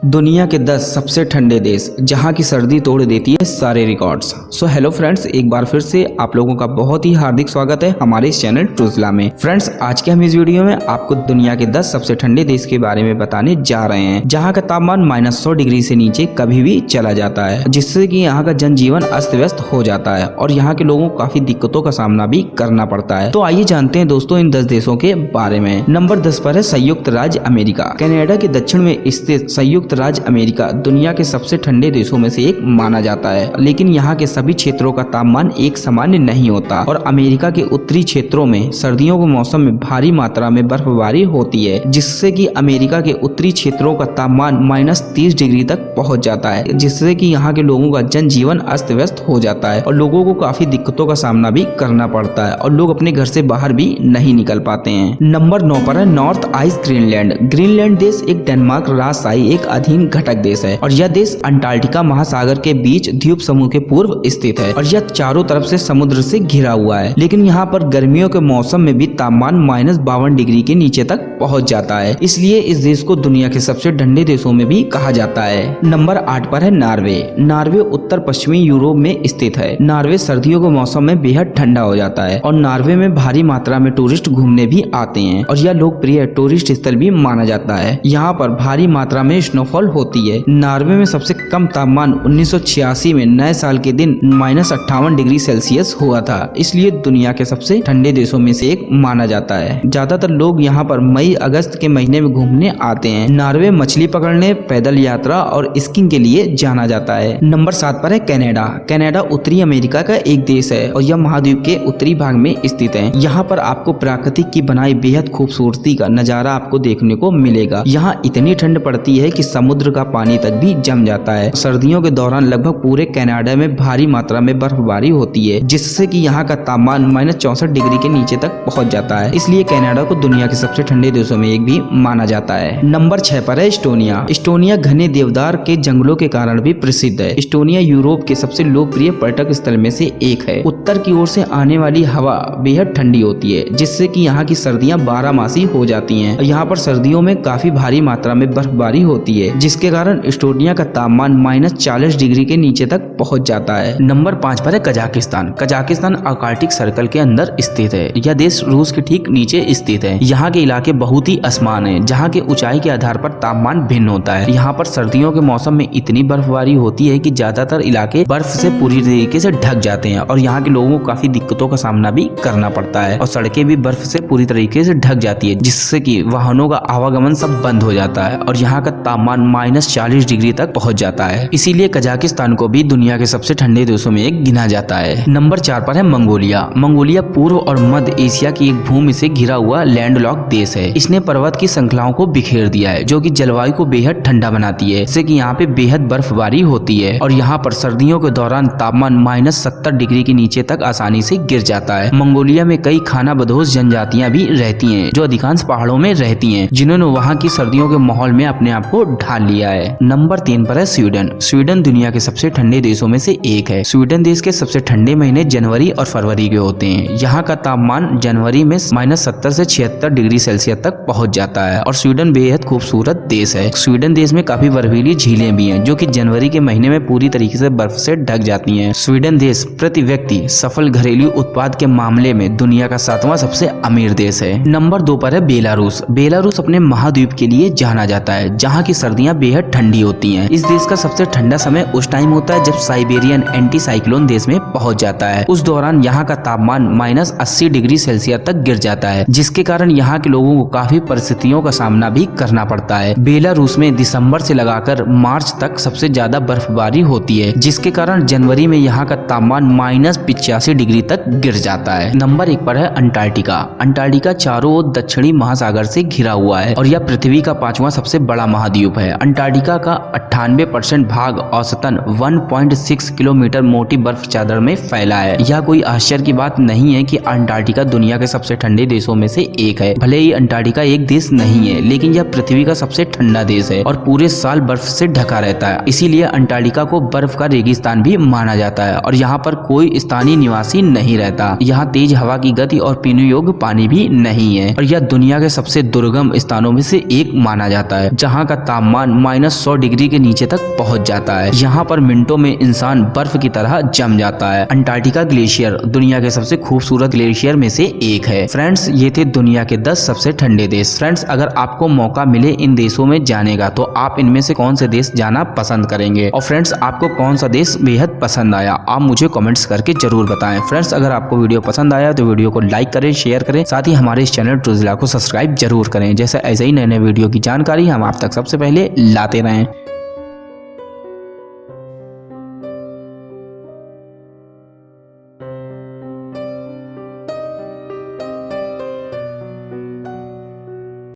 दुनिया के 10 सबसे ठंडे देश जहां की सर्दी तोड़ देती है सारे रिकॉर्ड्स। सो हेलो फ्रेंड्स, एक बार फिर से आप लोगों का बहुत ही हार्दिक स्वागत है हमारे इस चैनल ट्रूजला में। फ्रेंड्स, आज के हम इस वीडियो में आपको दुनिया के 10 सबसे ठंडे देश के बारे में बताने जा रहे हैं जहां का तापमान -100 डिग्री से नीचे कभी भी चला जाता है, जिससे कि यहाँ का जनजीवन अस्त व्यस्त हो जाता है और यहाँ के लोगों को काफी दिक्कतों का सामना भी करना पड़ता है। तो आइए जानते हैं दोस्तों इन 10 देशों के बारे में। नंबर 10 पर है संयुक्त राज्य अमेरिका। कनाडा के दक्षिण में स्थित संयुक्त राज्य अमेरिका दुनिया के सबसे ठंडे देशों में से एक माना जाता है, लेकिन यहाँ के सभी क्षेत्रों का तापमान एक सामान्य नहीं होता और अमेरिका के उत्तरी क्षेत्रों में सर्दियों के मौसम में भारी मात्रा में बर्फबारी होती है, जिससे कि अमेरिका के उत्तरी क्षेत्रों का तापमान -30 डिग्री तक पहुंच जाता है, जिससे कि यहाँ के लोगों का जनजीवन अस्त व्यस्त हो जाता है और लोगों को काफी दिक्कतों का सामना भी करना पड़ता है और लोग अपने घर से बाहर भी नहीं निकल पाते हैं। नंबर 9 पर है नॉर्थ आइस ग्रीनलैंड। ग्रीनलैंड देश एक डेनमार्क राजशाही एक अधीन घटक देश है और यह देश अंटार्कटिका महासागर के बीच द्वीप समूह के पूर्व स्थित है और यह चारों तरफ से समुद्र से घिरा हुआ है, लेकिन यहाँ पर गर्मियों के मौसम में भी तापमान -52 डिग्री के नीचे तक पहुँच जाता है, इसलिए इस देश को दुनिया के सबसे ठंडे देशों में भी कहा जाता है। नंबर 8 पर है नॉर्वे। नॉर्वे उत्तर पश्चिमी यूरोप में स्थित है। नॉर्वे सर्दियों के मौसम में बेहद ठंडा हो जाता है और नॉर्वे में भारी मात्रा में टूरिस्ट घूमने भी आते हैं और यह लोकप्रिय टूरिस्ट स्थल भी माना जाता है। यहाँ पर भारी मात्रा में स्नोफॉल होती है। नॉर्वे में सबसे कम तापमान 1986 में नए साल के दिन -58 डिग्री सेल्सियस हुआ था, इसलिए दुनिया के सबसे ठंडे देशों में से एक माना जाता है। ज्यादातर लोग यहाँ पर मई अगस्त के महीने में घूमने आते हैं। नॉर्वे मछली पकड़ने, पैदल यात्रा और स्कीइंग के लिए जाना जाता है। नंबर 7 पर है कनाडा। कनाडा उत्तरी अमेरिका का एक देश है और यह महाद्वीप के उत्तरी भाग में स्थित है। यहाँ पर आपको प्रकृति की बनाई बेहद खूबसूरती का नजारा आपको देखने को मिलेगा। यहाँ इतनी ठंड पड़ती है कि समुद्र का पानी तक भी जम जाता है। सर्दियों के दौरान लगभग पूरे कनाडा में भारी मात्रा में बर्फबारी होती है, जिससे कि यहाँ का तापमान -64 डिग्री के नीचे तक पहुँच जाता है, इसलिए कनाडा को दुनिया के सबसे ठंडे देशों में एक भी माना जाता है। नंबर 6 पर है एस्टोनिया। एस्टोनिया घने देवदार के जंगलों के कारण भी प्रसिद्ध है। एस्टोनिया यूरोप के सबसे लोकप्रिय पर्यटक स्थल में से एक है। उत्तर की ओर से आने वाली हवा बेहद ठंडी होती है, जिससे कि यहाँ की सर्दियाँ 12 मासी हो जाती हैं। यहाँ पर सर्दियों में काफी भारी मात्रा में बर्फबारी होती है, जिसके कारण एस्टोनिया का तापमान -40 डिग्री के नीचे तक पहुँच जाता है। नंबर 5 पर है कजाकिस्तान। कजाकिस्तान आर्कटिक सर्कल के अंदर स्थित है। यह देश रूस के ठीक नीचे स्थित है। यहाँ के इलाके बहुत ही आसमान है, जहाँ के ऊंचाई के आधार पर तापमान भिन्न होता है। यहाँ पर सर्दियों के मौसम में इतनी बर्फबारी होती है कि ज्यादातर इलाके बर्फ से पूरी तरीके से ढक जाते हैं और यहाँ के लोगों को काफी दिक्कतों का सामना भी करना पड़ता है और सड़कें भी बर्फ से पूरी तरीके से ढक जाती है, जिससे कि वाहनों का आवागमन सब बंद हो जाता है और यहाँ का तापमान -40 डिग्री तक पहुँच जाता है। इसीलिए कजाकिस्तान को भी दुनिया के सबसे ठंडे देशों में एक गिना जाता है। नंबर 4 पर है मंगोलिया। मंगोलिया पूर्व और मध्य एशिया की एक भूमि से घिरा हुआ लैंडलॉक देश है। इसने पर्वत की श्रृंखलाओं को बिखेर दिया है, जो कि जलवायु को बेहद ठंडा बनाती है, जिससे कि यहाँ पे बेहद बर्फबारी होती है और यहाँ पर सर्दियों के दौरान तापमान -70 डिग्री के नीचे तक आसानी से गिर जाता है। मंगोलिया में कई खानाबदोश जनजातियां भी रहती हैं, जो अधिकांश पहाड़ों में रहती हैं, जिन्होंने वहाँ की सर्दियों के माहौल में अपने आप को ढाल लिया है। नंबर 3 पर है स्वीडन। स्वीडन दुनिया के सबसे ठंडे देशों में से एक है। स्वीडन देश के सबसे ठंडे महीने जनवरी और फरवरी के होते हैं। यहाँ का तापमान जनवरी में -70 से 76 डिग्री सेल्सियस तक पहुँच जाता है और स्वीडन बेहद खूबसूरत देश है। स्वीडन देश में काफी बर्फीली झीलें भी हैं, जो कि जनवरी के महीने में पूरी तरीके से बर्फ से ढक जाती हैं। स्वीडन देश प्रति व्यक्ति सफल घरेलू उत्पाद के मामले में दुनिया का 7वां सबसे अमीर देश है। नंबर 2 पर है बेलारूस। बेलारूस अपने महाद्वीप के लिए जाना जाता है, जहाँ की सर्दियाँ बेहद ठंडी होती हैं। इस देश का सबसे ठंडा समय उस टाइम होता है जब साइबेरियन एंटी साइक्लोन देश में पहुँच जाता है। उस दौरान यहाँ का तापमान -80 डिग्री सेल्सियस तक गिर जाता है, जिसके कारण यहाँ के लोगों को काफी परिस्थितियों का सामना भी करना पड़ता है। बेलारूस में दिसंबर से लगाकर मार्च तक सबसे ज्यादा बर्फबारी होती है, जिसके कारण जनवरी में यहाँ का तापमान -85 डिग्री तक गिर जाता है। नंबर 1 पर है अंटार्कटिका। अंटार्कटिका चारों ओर दक्षिणी महासागर से घिरा हुआ है और यह पृथ्वी का 5वां सबसे बड़ा महाद्वीप है। अंटार्कटिका का 98% भाग औसतन 1.6 किलोमीटर मोटी बर्फ चादर में फैला है। यह कोई आश्चर्य की बात नहीं है कि अंटार्कटिका दुनिया के सबसे ठंडे देशों में से एक है। भले ही अंटार्कटिका एक देश नहीं है, लेकिन यह पृथ्वी का सबसे ठंडा देश है और पूरे साल बर्फ से ढका रहता है। इसीलिए अंटार्कटिका को बर्फ का रेगिस्तान भी माना जाता है और यहाँ पर कोई स्थानीय निवासी नहीं रहता। यहाँ तेज हवा की गति और पीने योग्य पानी भी नहीं है और यह दुनिया के सबसे दुर्गम स्थानों में से एक माना जाता है, जहाँ का तापमान तापमान -100 डिग्री के नीचे तक पहुंच जाता है। यहाँ पर मिनटों में इंसान बर्फ की तरह जम जाता है। अंटार्कटिका ग्लेशियर दुनिया के सबसे खूबसूरत ग्लेशियर में से एक है। फ्रेंड्स, ये थे दुनिया के 10 सबसे ठंडे देश। फ्रेंड्स, अगर आपको मौका मिले इन देशों में जाने का तो आप इनमें से कौन से देश जाना पसंद करेंगे? और फ्रेंड्स, आपको कौन सा देश बेहद पसंद आया, आप मुझे कमेंट्स करके जरूर बताएं। फ्रेंड्स, अगर आपको वीडियो पसंद आया तो वीडियो को लाइक करें, शेयर करें, साथ ही हमारे इस चैनल ट्रूज़ला को सब्सक्राइब जरूर करें। जैसे ऐसे ही नए नए वीडियो की जानकारी हम आप तक सबसे पहले लाते रहें।